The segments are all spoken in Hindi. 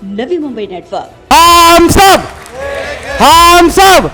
नवी मुंबई नेटवर्क। हम सब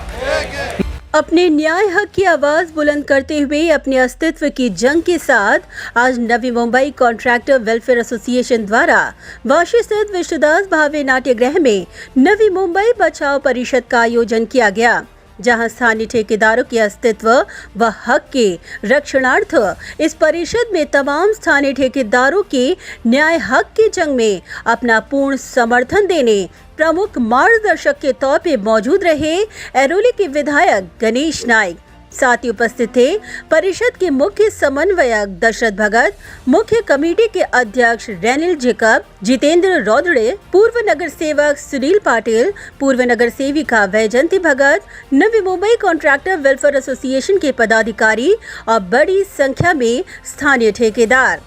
अपने न्याय हक की आवाज बुलंद करते हुए अपने अस्तित्व की जंग के साथ आज Navi Mumbai contractor welfare association द्वारा वाशी स्थित विष्णुदास भावे नाट्यगृह में नवी मुंबई बचाओ परिषद का आयोजन किया गया, जहां स्थानीय ठेकेदारों के अस्तित्व व हक के रक्षणार्थ इस परिषद में तमाम स्थानीय ठेकेदारों के न्याय हक की जंग में अपना पूर्ण समर्थन देने प्रमुख मार्गदर्शक के तौर पे मौजूद रहे ऐरोली के विधायक गणेश नाइक। साथ ही उपस्थित थे परिषद के मुख्य समन्वयक दशरथ भगत, मुख्य कमेटी के अध्यक्ष रेनिल जेकब, जितेंद्र रौदड़े, पूर्व नगर सेवक सुनील पाटिल, पूर्व नगर सेविका वैजंती भगत, Navi Mumbai contractor welfare association के पदाधिकारी और बड़ी संख्या में स्थानीय ठेकेदार।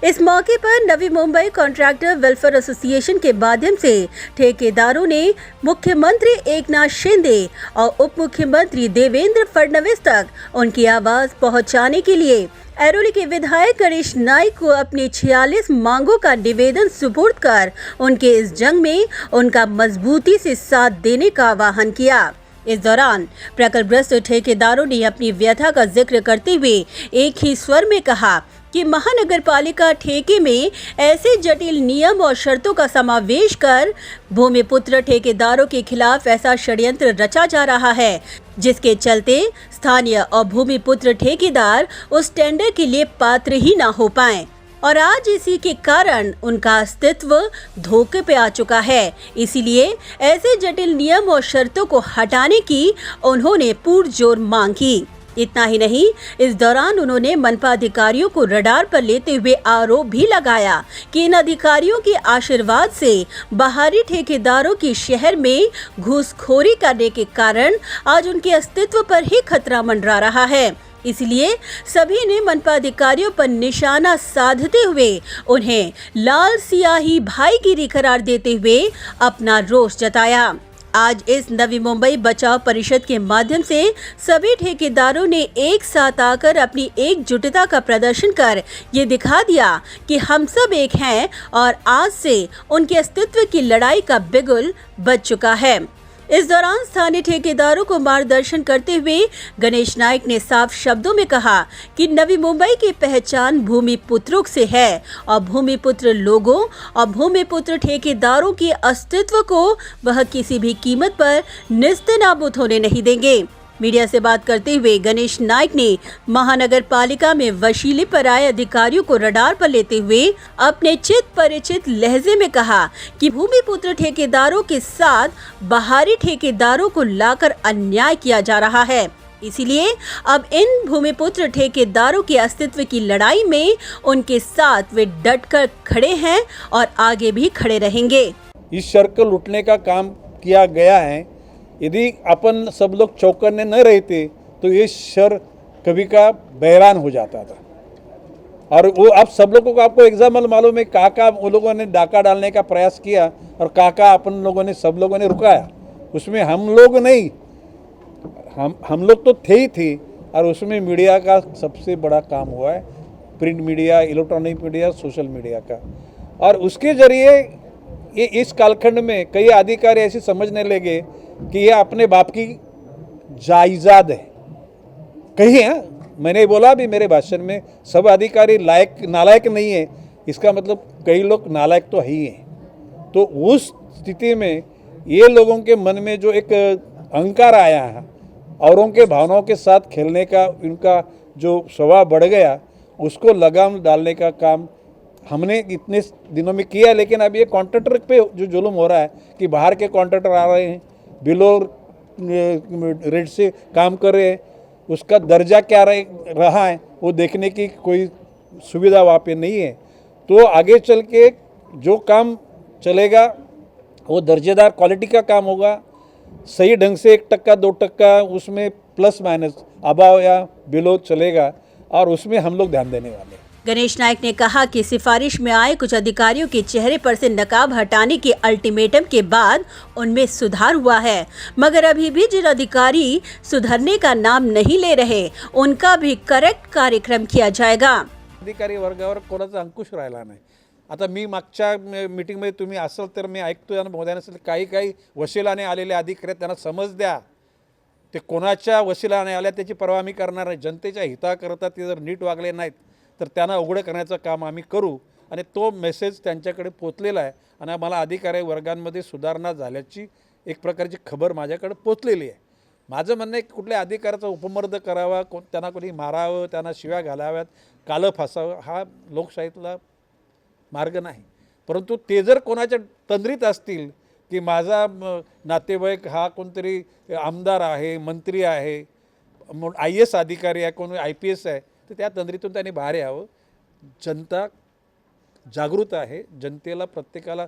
इस मौके पर Navi Mumbai contractor welfare association के माध्यम से ठेकेदारों ने मुख्यमंत्री एकनाथ शिंदे और उप मुख्यमंत्री देवेंद्र फडणवीस तक उनकी आवाज पहुंचाने के लिए ऐरोली के विधायक गणेश नाइक को अपनी 46 मांगों का निवेदन सुपुर्द कर उनके इस जंग में उनका मजबूती से साथ देने का आह्वान किया। इस दौरान प्रकल्पग्रस्त ठेकेदारों ने अपनी व्यथा का जिक्र करते हुए एक ही स्वर में कहा कि महानगर पालिका ठेके में ऐसे जटिल नियम और शर्तों का समावेश कर भूमिपुत्र ठेकेदारों के खिलाफ ऐसा षड्यंत्र रचा जा रहा है, जिसके चलते स्थानीय और भूमिपुत्र ठेकेदार उस टेंडर के लिए पात्र ही ना हो पाएं और आज इसी के कारण उनका अस्तित्व धोखे पे आ चुका है। इसीलिए ऐसे जटिल नियम और शर्तों को हटाने की उन्होंने पुरजोर मांग की। इतना ही नहीं, इस दौरान उन्होंने मनपा अधिकारियों को रडार पर लेते हुए आरोप भी लगाया कि इन अधिकारियों के आशीर्वाद से बाहरी ठेकेदारों की शहर में घूसखोरी करने के कारण आज उनके अस्तित्व पर ही खतरा मंडरा रहा है। इसलिए सभी ने मनपा अधिकारियों पर निशाना साधते हुए उन्हें लाल सियाही भाईगिरी करार देते हुए अपना रोष जताया। आज इस नवी मुंबई बचाओ परिषद के माध्यम से सभी ठेकेदारों ने एक साथ आकर अपनी एकजुटता का प्रदर्शन कर ये दिखा दिया कि हम सब एक हैं और आज से उनके अस्तित्व की लड़ाई का बिगुल बज चुका है। इस दौरान स्थानीय ठेकेदारों को मार्गदर्शन करते हुए गणेश नाइक ने साफ शब्दों में कहा कि नवी मुंबई की पहचान भूमिपुत्रों से है और भूमिपुत्र लोगों और भूमिपुत्र ठेकेदारों के अस्तित्व को वह किसी भी कीमत पर निस्तेनाबूद होने नहीं देंगे। मीडिया से बात करते हुए गणेश नाइक ने महानगर पालिका में वशीले पर आए अधिकारियों को रडार पर लेते हुए अपने चित परिचित लहजे में कहा कि भूमिपुत्र ठेकेदारों के साथ बाहरी ठेकेदारों को लाकर अन्याय किया जा रहा है। इसीलिए अब इन भूमिपुत्र ठेकेदारों के अस्तित्व की लड़ाई में उनके साथ वे डटकर खड़े हैं और आगे भी खड़े रहेंगे। इस शर को लूटने का काम किया गया है। यदि अपन सब लोग चौकन्ने न रहते तो ये शर कभी का बहरान हो जाता था। और वो आप सब लोगों को आपको एग्जाम्पल मालूम है, काका वो लोगों ने डाका डालने का प्रयास किया और काका अपन लोगों ने सब लोगों ने रुकाया। उसमें हम लोग नहीं, हम लोग तो थे ही थे। और उसमें मीडिया का सबसे बड़ा काम हुआ है, print media, electronic media, social media का। और उसके ज़रिए ये इस कालखंड में कई अधिकारी ऐसे समझने लगे कि ये अपने बाप की जायदाद है। कहीं है, मैंने बोला भी मेरे भाषण में, सब अधिकारी नालायक नहीं है, इसका मतलब कई लोग नालायक तो ही हैं। तो उस स्थिति में ये लोगों के मन में जो एक अहंकार आया है, औरों के भावनाओं के साथ खेलने का इनका जो स्वभाव बढ़ गया, उसको लगाम डालने का काम हमने इतने दिनों में किया। लेकिन अब ये कॉन्ट्रैक्टर पे जो जुल्म हो रहा है कि बाहर के कॉन्ट्रैक्टर आ रहे हैं, बिलो रेट से काम कर रहे हैं, उसका दर्जा क्या रहा है वो देखने की कोई सुविधा वहाँ पे नहीं है। तो आगे चल के जो काम चलेगा वो दर्जेदार क्वालिटी का काम होगा, सही ढंग से 1% 2% उसमें प्लस माइनस अभाव या बिलो चलेगा और उसमें हम लोग ध्यान देने वाले हैं। गणेश नाइक ने कहा कि सिफारिश में आए कुछ अधिकारियों के चेहरे पर से नकाब हटाने के अल्टीमेटम के बाद उनमें सुधार हुआ है, मगर अभी भी जिन अधिकारी सुधरने का नाम नहीं ले रहे उनका भी करेक्ट कार्यक्रम किया जाएगा। अधिकारी वर्गावर कोणाचा अंकुश राहिला नाही। आता मी मागच्या मीटिंगमध्ये तुम्ही असाल तर मी ऐकतोय आणि बोधायला असेल काही वशिलाने आलेले अधिकारी आहेत, त्यांना समज द्या. ते कोणाच्या वशिलाने आल्या त्याची पर्वा आम्ही करणार नाही. जनतेच्या हिताकरता ते जर नीट वागले नाहीत तर त्यांना उघडं करण्याचं काम आम्ही करू. आणि तो मेसेज त्यांच्याकडे पोचलेला आहे आणि मला अधिकारी वर्गांमध्ये सुधारणा झाल्याची एक प्रकारची खबर माझ्याकडे पोचलेली आहे. माझं म्हणणं आहे की कुठल्या अधिकाऱ्याचा उपमर्द करावा, त्यांना कोणी मारावं, त्यांना शिव्या घालाव्यात, कालं फासावं, हा लोकशाहीतला मार्ग नाही. परंतु ते जर कोणाच्या तंद्रीत असतील की माझा नातेवाईक हा कोणतरी आमदार आहे, मंत्री आहे, IAS अधिकारी आहे, कोणी IPS आहे, तर त्या तंद्रीतून त्यांनी बाहेर यावं. जनता जागृत आहे, जनतेला प्रत्येकाला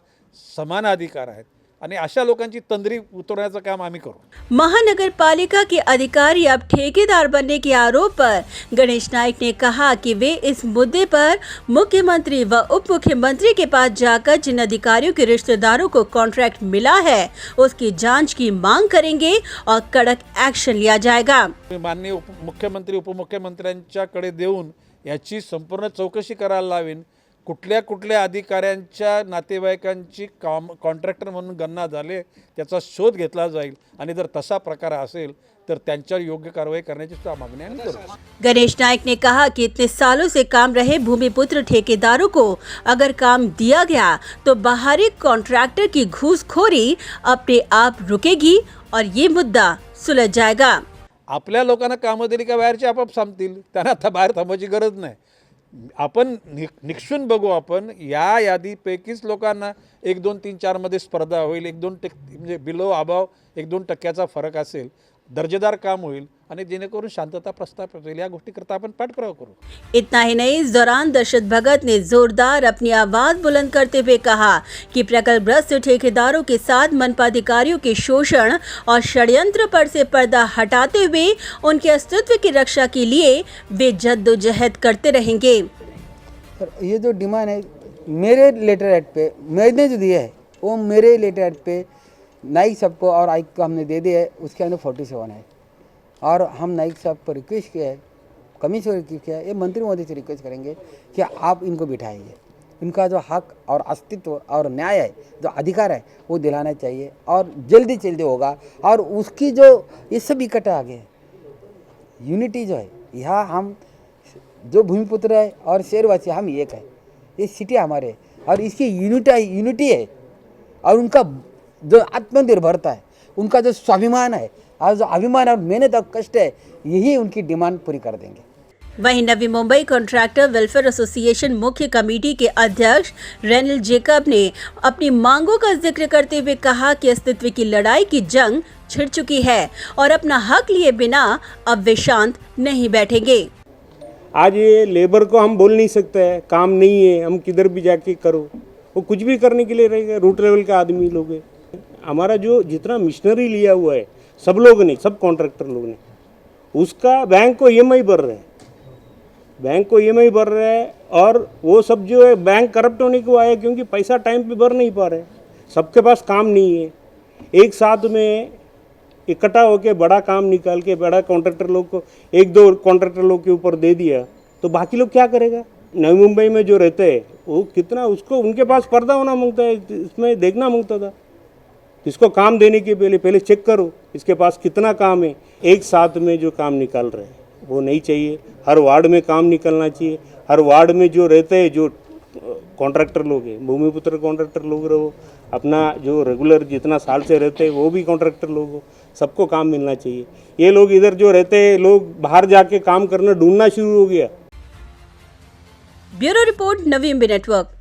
समान अधिकार आहेत आणि अशा लोकांची तंद्री उतरवण्याचं काम आम्ही करू. महानगर पालिका के अधिकारी अब ठेकेदार बनने के आरोप पर गणेश नाइक ने कहा कि वे इस मुद्दे पर मुख्यमंत्री व उप मुख्यमंत्री के पास जाकर जिन अधिकारियों के रिश्तेदारों को कॉन्ट्रैक्ट मिला है उसकी जांच की मांग करेंगे और कड़क एक्शन लिया जाएगा. माननीय मुख्यमंत्री उपमुख्यमंत्र्यांच्याकडे देऊन याची संपूर्ण चौकशी करायला लावीन. कुठल्या अधिकाऱ्यांच्या नातेवाईकांची कॉन्ट्रॅक्टर म्हणून गणना झाले त्याचा शोध घेतला जाईल आणि जर तसा प्रकार असेल तर त्यांच्यावर योग्य कारवाई करण्याची सुद्धा मागणी आम्ही करू. गणेश नाइक ने कहा कि इतने सालों से काम रहे भूमिपुत्र ठेकेदारों को अगर काम दिया गया तो बाहरी कॉन्ट्रैक्टर की घूसखोरी अपने आप रुकेगी और ये मुद्दा सुलझ जाएगा. आपल्या लोकांना कामं दिली का बाहेरचे आपोआप थांबतील, त्यांना आता बाहेर थांबायची गरज नाही. आपण निक्षून बघू, आपण या यादीपैकीच लोकांना 1, 2, 3, 4 मध्ये स्पर्धा होईल, 1-2% म्हणजे बिलो अभाव 1-2 टक्क्याचा फरक असेल, दर्जेदार काम होईल आणि जेणेकरून शांतता प्रस्थापित होईल. या गोष्टी करता आपण पाठपुरावा करू. इतना ही नहीं, इस दौरान दर्शत भगत ने जोरदार अपनी आवाज बुलंद करते हुए कहा कि प्रकल्पग्रस्त ठेकेदारों के साथ मनपा अधिकारियों के शोषण और षड्यंत्र पर से पर्दा हटाते हुए उनके अस्तित्व की रक्षा के लिए वे जद्दोजहद करते रहेंगे. ये जो डिमांड है मेरे लेटर हेड पे मैंने जो दिया है वो मेरे लेटर हेड पे नाइक साहब को और आइक को हमने दे दिया है. उसके अंदर 47 है और हम नाइक साहब पर रिक्वेस्ट किया है, कमिश्नर को रिक्वेस्ट किया है, ये मंत्री महोदय से रिक्वेस्ट करेंगे कि आप इनको बिठाइए. इनका जो हक और अस्तित्व और न्याय है, जो अधिकार है वो दिलाना चाहिए और जल्दी होगा. और उसकी जो ये सब इकट्ठा आ गए यूनिटी जो है, यहाँ हम जो भूमिपुत्र है और शहरवासी हम एक है, ये सिटी हमारे और इसकी यूनिटी है और उनका जो आत्मनिर्भरता है, उनका जो स्वाभिमान है और जो अभिमान और मेहनत और कष्ट है, यही उनकी डिमांड पूरी कर देंगे. वहीं Navi Mumbai contractor welfare association मुख्य कमेटी के अध्यक्ष रेनिल जेकब ने अपनी मांगों का जिक्र करते हुए कहा कि अस्तित्व की लड़ाई की जंग छिड़ चुकी है और अपना हक लिए बिना अब वे शांत नहीं बैठेंगे. आज ये लेबर को हम बोल नहीं सकते हैं काम नहीं है, हम किधर भी जाके करो, वो कुछ भी करने के लिए रहेगा. रूट लेवल का आदमी लोग है. हमारा जो जितना मिशनरी लिया हुआ है सब लोग ने, सब कॉन्ट्रैक्टर लोग ने, उसका बैंक को EMI भर रहे हैं, बैंक को EMI भर रहे हैं. और वो सब जो है बैंक करप्ट होने को आया क्योंकि पैसा टाइम पे भर नहीं पा रहे, सबके पास काम नहीं है. एक साथ में इकट्ठा होकर बड़ा काम निकाल के बड़ा कॉन्ट्रैक्टर लोग को 1-2 कॉन्ट्रैक्टर लोग के ऊपर दे दिया तो बाकी लोग क्या करेगा. नवी मुंबई में जो रहते हैं वो कितना, उसको उनके पास पर्दा होना मांगता है, इसमें देखना मांगता था. इसको काम देने के पहले चेक करो इसके पास कितना काम है. एक साथ में जो काम निकाल रहे हैं वो नहीं चाहिए. हर वार्ड में काम निकलना चाहिए. हर वार्ड में जो रहते हैं, जो कॉन्ट्रैक्टर लोग हैं, भूमिपुत्र कॉन्ट्रैक्टर लोग रहो, अपना जो रेगुलर जितना साल से रहते हैं वो भी कॉन्ट्रैक्टर लोग हो, सबको काम मिलना चाहिए. ये लोग इधर जो रहते हैं, लोग बाहर जाके काम करना ढूंढना शुरू हो गया. Bureau report, Navi Mumbai network.